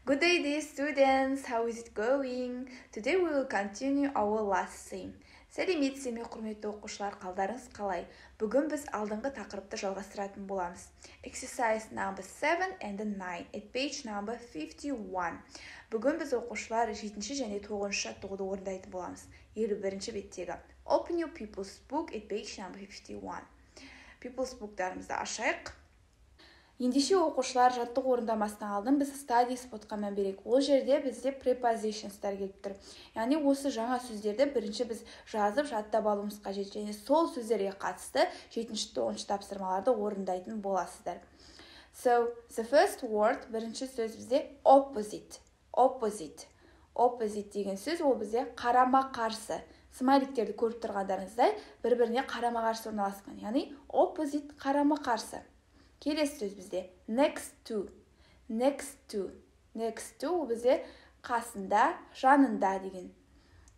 Good day, dear students. How is it going? Today we will continue our last theme. Сәлеметсіздер ме, құрметті оқушылар, қалдарыңыз қалай? Бүгін біз алдыңғы тақырыпты жалғастыратын боламыз. Exercise number 7 and 9 at page number 51. Бүгін біз оқушылар 7-ші және 9-ші жаттығуды орындайтын боламыз. 51-ші беттегі. Open your People's Book at page number 51. People's Book'дарымызды ашайық. Ендеше оқушылар жаттығу орындамасынан алдын біз study spotқа мән берейік. Ол жерде бізде prepositionстар келіп тұр. Яғни осы жаңа сөздерді бірінші біз жазып жаттап алуымыз қажет, және сол сөздерге қатысты 7-ші 9-ші тапсырмаларды орындайтын боласыздар. So, the first word, бірінші сөз бізде opposite. Opposite деген сөз ол бізде қарама-қарсы. Смайликтерді көріп тұрғандарыңыздай бір-біріне қарама-қарсы орналасқан. Яғни opposite қарама-қарсы. Келесі сөз бізде next to ол бізде қасында, жанында деген.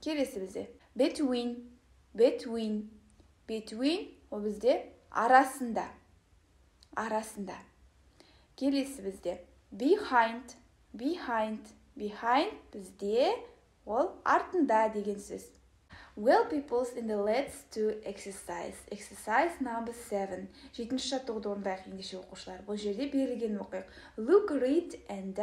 Келесі бізде between ол бізде арасында. Келесі бізде behind бізде ол артында деген сөз. Well, peoples, in the let's do exercise. Exercise number 7. 7-ші жаттығуды орындайық ендеше оқушылар. Бұл жерде берілген оқиық. Look, read and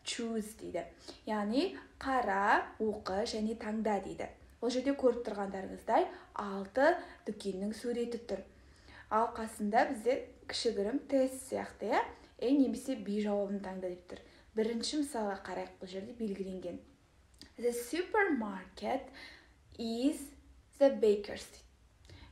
choose дейді. Яғни қара, оқы және таңда дейді. Бұл жерде көріп тұрғандарыңыздай 6 дүкеннің суреті тұр. Ал қасында бізде кішігірім тест сияқты, немесе B жауабын таңда деп тұр. Бірінші мысалға қарайық, бұл жерде белгіленген. The supermarket is the baker's.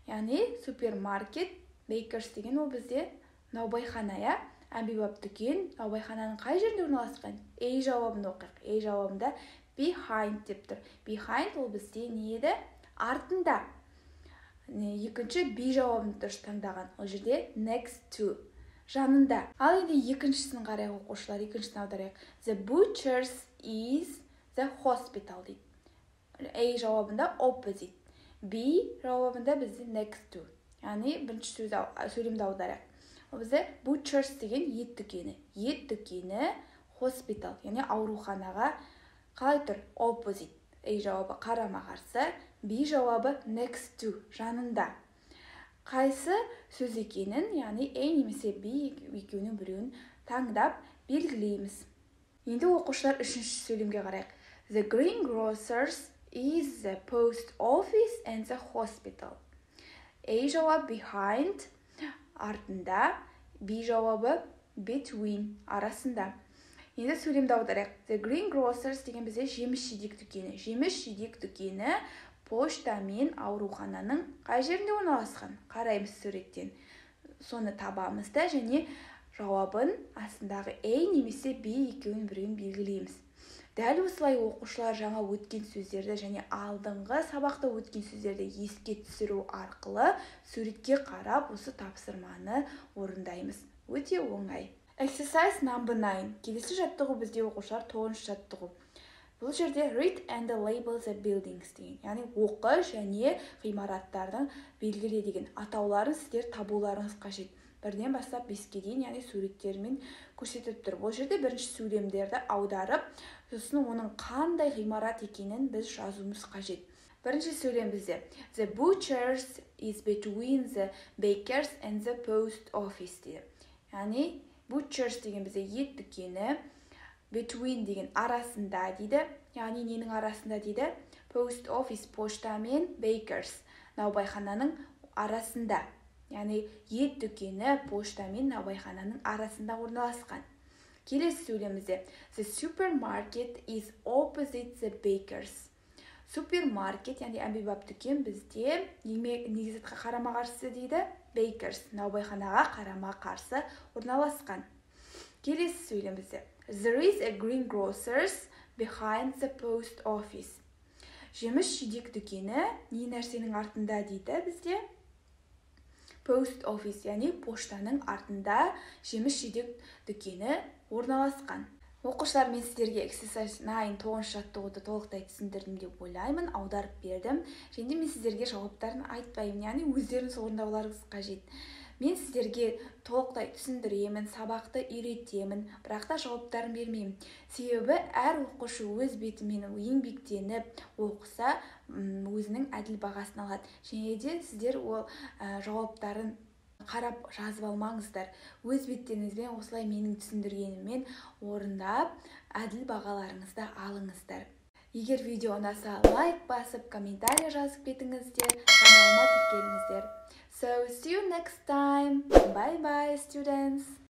Яғни супермаркет, baker's деген ол бізде наубайхана, әмбебап дүкен, наубайхананың қай жерінде орналасқан? A жауабын оқиық. A жауабында behind деп тұр. Behind ол бізде не еді? Артында. Екінші B жауабын дұрыс таңдаған. Ол жерде next to, жанында. Ал енді екіншісін қарайық оқушылар, екіншісін аударайық. The butcher's is the hospital дейді. A жауабында opposite. B жауабында бізде next to. Яғни бірінші сөйлемді аударайық. Ол бізде butchers деген ет дүкені. Ет дүкені hospital, яғни ауруханаға қалай тұр? Opposite. A жауабы қарама-қарсы. B жауабы next to, жанында. Қайсы сөз екенін, яғни A немесе B екеуінің біреуін таңдап белгілейміз. Енді оқушылар үшінші сөйлемге қарайық. The greengrocers is the post office and the hospital. A жауап behind, артында, B жауабы between, арасында. Енді сөйлемді аударайық. The greengrocers деген бізде жеміс-жидек дүкені. Жеміс-жидек дүкені пошта мен аурухананың қай жерінде орналасқан? Қараймыз суреттен. Соны табамыз да және жауабын астындағы A немесе B екеуін біреуін белгілейміз. Дәл осылай оқушылар жаңа өткен сөздерді және алдыңғы сабақта өткен сөздерді еске түсіру арқылы суретке қарап осы тапсырманы орындаймыз. Өте оңай. Exercise number 9. Келесі жаттығу бізде оқушылар 9-ші жаттығу. Бұл жерде read and label the buildings деген. Яғни оқы және ғимараттардың белгіле деген атауларын сіздер табуларыңыз қажет. Бірден бастап 5-ке дейін, яғни суреттермен көрсетіп тұр. Бұл жерде бірінші сөйлемдерді аударып, сосын оның қандай ғимарат екенін біз жазуымыз қажет. Бірінші сөйлем бізде. The butcher's is between the baker's and the post office дейді. Яғни butcher's деген бізде ет дүкені, between деген арасында дейді. Яғни ненің арасында дейді? Post office пошта мен baker's наубайхананың арасында. Яғни ет дүкені пошта мен наубайхананың арасында орналасқан. Келесі сөйлемімізде. The supermarket is opposite the baker's. Супермаркет, яғни әмбебап дүкен бізде негізітқа қарама-қарсы дейді. Baker's, наубайханаға қарама-қарсы орналасқан. Келесі сөйлемімізде. There is a greengrocer's behind the post office. Жеміс-жидек дүкені не нәрсенің артында дейді бізде? Post office, яғни поштаның артында жеміс-жидек дүкені орналасқан. Оқушылар, мен сіздерге exercise 9 9-ші жаттығуды толықтай түсіндірдім деп ойлаймын, аударып бердім. Және мен сіздерге жауаптарын айтпаймын, яғни өздеріңіз орындауларыңыз қажет. Мен сіздерге толықтай түсіндіремін, сабақты үйретемін, бірақ та жауаптарын бермеймін. Себебі әр оқушы өз бетімен еңбектеніп оқыса, өзінің әділ бағасын алады. Және де сіздер ол жауаптарын қарап жазып алмаңыздар. Өз беттеріңізбен осылай менің түсіндіргенімен орындап, әділ бағаларыңызды алыңыздар. Егер видео ұнаса, лайк басып, комментарий жазып кетіңіздер, каналыма тіркеліңіздер. So, see you next time. Bye bye, students.